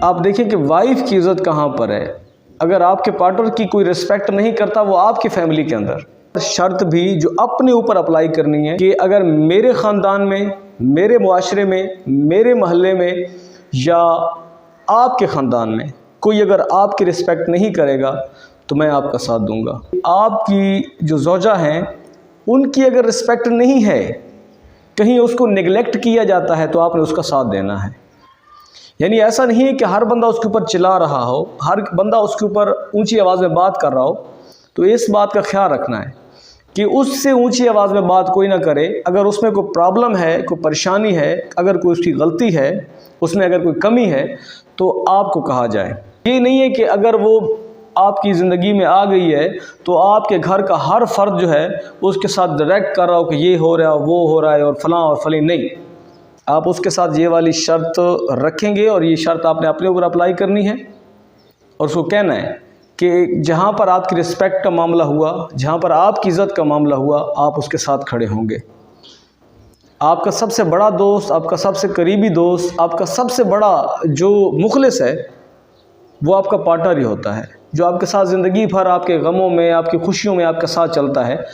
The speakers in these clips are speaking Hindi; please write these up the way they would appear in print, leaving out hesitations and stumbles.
आप देखिए कि वाइफ की इज़्ज़त कहाँ पर है। अगर आपके पार्टनर की कोई रिस्पेक्ट नहीं करता वो आपकी फैमिली के अंदर, शर्त भी जो अपने ऊपर अप्लाई करनी है कि अगर मेरे ख़ानदान में, मेरे मुआशरे में, मेरे मोहल्ले में या आपके ख़ानदान में कोई अगर आपकी रिस्पेक्ट नहीं करेगा तो मैं आपका साथ दूंगा। आपकी जो ज़ौजा हैं उनकी अगर रिस्पेक्ट नहीं है, कहीं उसको नेगलेक्ट किया जाता है, तो आपने उसका साथ देना है। यानी ऐसा नहीं है कि हर बंदा उसके ऊपर चिल्ला रहा हो, हर बंदा उसके ऊपर ऊंची आवाज़ में बात कर रहा हो, तो इस बात का ख्याल रखना है कि उससे ऊंची आवाज़ में बात कोई ना करे। अगर उसमें कोई प्रॉब्लम है, कोई परेशानी है, अगर कोई उसकी गलती है, उसमें अगर कोई कमी है तो आपको कहा जाए। ये नहीं है कि अगर वो आपकी ज़िंदगी में आ गई है तो आपके घर का हर फर्द जो है उसके साथ डायरेक्ट कर रहा हो कि ये हो रहा है, वो हो रहा है और फलां और फली। नहीं, आप उसके साथ ये वाली शर्त रखेंगे और ये शर्त आपने अपने ऊपर अप्लाई करनी है और उसको कहना है कि जहाँ पर आपकी रिस्पेक्ट का मामला हुआ, जहाँ पर आपकी इज़्ज़त का मामला हुआ, आप उसके साथ खड़े होंगे। आपका सबसे बड़ा दोस्त, आपका सबसे करीबी दोस्त, आपका सबसे बड़ा जो मुखलिस है वो आपका पार्टनर ही होता है, जो आपके साथ ज़िंदगी भर आपके गमों में, आपकी खुशियों में आपके साथ चलता है।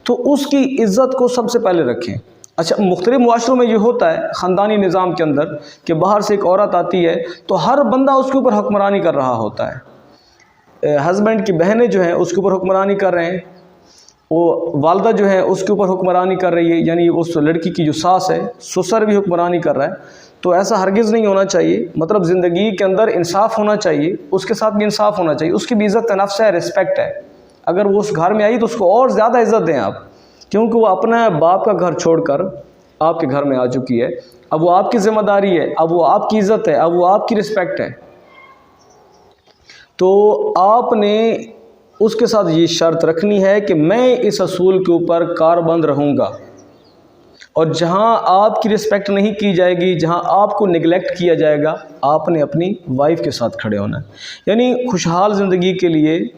तो उसकी इज़्ज़त को सबसे पहले रखें। अच्छा, मुख्तलिफ मुआशरों में ये होता है ख़ानदानी निज़ाम के अंदर कि बाहर से एक औरत आती है तो हर बंदा उसके ऊपर हुक्मरानी कर रहा होता है। हस्बैंड की बहनें जो हैं उसके ऊपर हुक्मरानी कर रहे हैं, वो वालदा जो है उसके ऊपर हुक्मरानी कर रही है, यानी उस लड़की की जो सास है, ससुर भी हुक्मरानी कर रहा है। तो ऐसा हरगिज़ नहीं होना चाहिए। मतलब ज़िंदगी के अंदर इंसाफ होना चाहिए, उसके साथ भी इंसाफ होना चाहिए, उसकी भी इज़्ज़त नफ्स है, रिस्पेक्ट है। अगर वो उस घर में आई तो उसको और ज़्यादा इज़्ज़त दें आप, क्योंकि वो अपना बाप का घर छोड़कर आपके घर में आ चुकी है। अब वो आपकी ज़िम्मेदारी है, अब वो आपकी इज़्ज़त है, अब वो आपकी रिस्पेक्ट है। तो आपने उसके साथ ये शर्त रखनी है कि मैं इस असूल के ऊपर कारबंद रहूँगा, और जहाँ आपकी रिस्पेक्ट नहीं की जाएगी, जहाँ आपको निगलेक्ट किया जाएगा, आपने अपनी वाइफ के साथ खड़े होना है। यानी खुशहाल ज़िंदगी के लिए,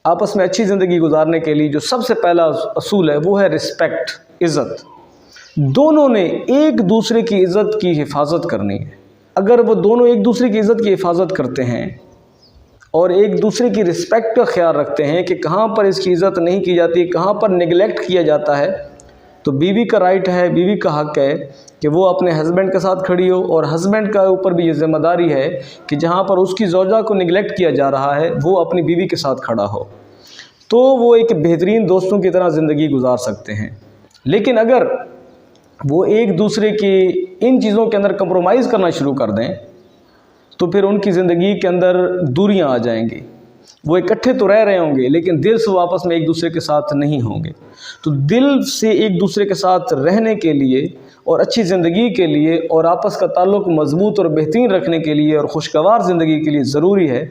आपस में अच्छी ज़िंदगी गुजारने के लिए जो सबसे पहला असूल है वो है रिस्पेक्ट, इज़्ज़त। दोनों ने एक दूसरे की इज़्ज़त की हिफाजत करनी है। अगर वो दोनों एक दूसरे की इज़्ज़त की हिफाजत करते हैं और एक दूसरे की रिस्पेक्ट का ख्याल रखते हैं कि कहाँ पर इसकी इज़्ज़त नहीं की जाती, कहाँ पर निगलेक्ट किया जाता है, तो बीवी का राइट है, बीवी का हक़ है कि वो अपने हस्बैंड के साथ खड़ी हो, और हस्बैंड का ऊपर भी ये ज़िम्मेदारी है कि जहाँ पर उसकी ज़ौजा को निगलेक्ट किया जा रहा है वो अपनी बीवी के साथ खड़ा हो। तो वो एक बेहतरीन दोस्तों की तरह ज़िंदगी गुजार सकते हैं। लेकिन अगर वो एक दूसरे की इन चीज़ों के अंदर कंप्रोमाइज़ करना शुरू कर दें तो फिर उनकी ज़िंदगी के अंदर दूरियां आ जाएंगी। वो इकट्ठे तो रह रहे होंगे लेकिन दिल से वो आपस में एक दूसरे के साथ नहीं होंगे। तो दिल से एक दूसरे के साथ रहने के लिए और अच्छी ज़िंदगी के लिए और आपस का ताल्लुक़ मज़बूत और बेहतरीन रखने के लिए और खुशगवार ज़िंदगी के लिए ज़रूरी है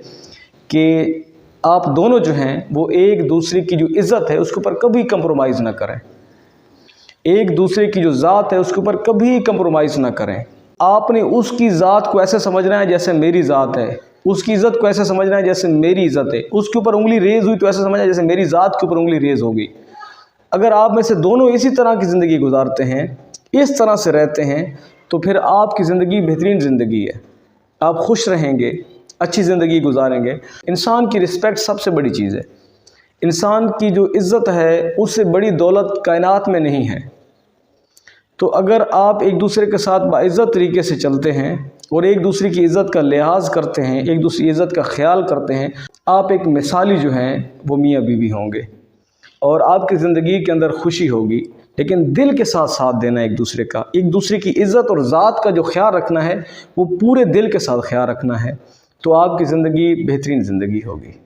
कि आप दोनों जो हैं वो एक दूसरे की जो इज़्ज़त है उसके ऊपर कभी कंप्रोमाइज़ ना करें, एक दूसरे की जो ज़ात है उसके ऊपर कभी कंप्रोमाइज़ ना करें। आपने उसकी ज़ात को ऐसे समझना है जैसे मेरी ज़ात है, उसकी इज़्ज़त को ऐसे समझना है जैसे मेरी इज़्ज़त है। उसके ऊपर उंगली रेज़ हुई तो ऐसे समझना है जैसे मेरी ज़ात के ऊपर उंगली रेज़ होगी। अगर आप में से दोनों इसी तरह की ज़िंदगी गुजारते हैं, इस तरह से रहते हैं, तो फिर आपकी ज़िंदगी बेहतरीन ज़िंदगी है। आप खुश रहेंगे, अच्छी ज़िंदगी गुजारेंगे। इंसान की रिस्पेक्ट सबसे बड़ी चीज़ है। इंसान की जो इज़्ज़त है उससे बड़ी दौलत कायनात में नहीं है। तो अगर आप एक दूसरे के साथ बाइज़्ज़त तरीके से चलते हैं और एक दूसरे की इज़्ज़त का लिहाज करते हैं, एक दूसरे की इज़्ज़त का ख्याल करते हैं, आप एक मिसाली जो हैं वो मियाँ बीवी होंगे और आपकी ज़िंदगी के अंदर खुशी होगी। लेकिन दिल के साथ साथ देना एक दूसरे का, एक दूसरे की इज़्ज़त और ज़ात का जो ख्याल रखना है वो पूरे दिल के साथ ख्याल रखना है, तो आपकी ज़िंदगी बेहतरीन ज़िंदगी होगी।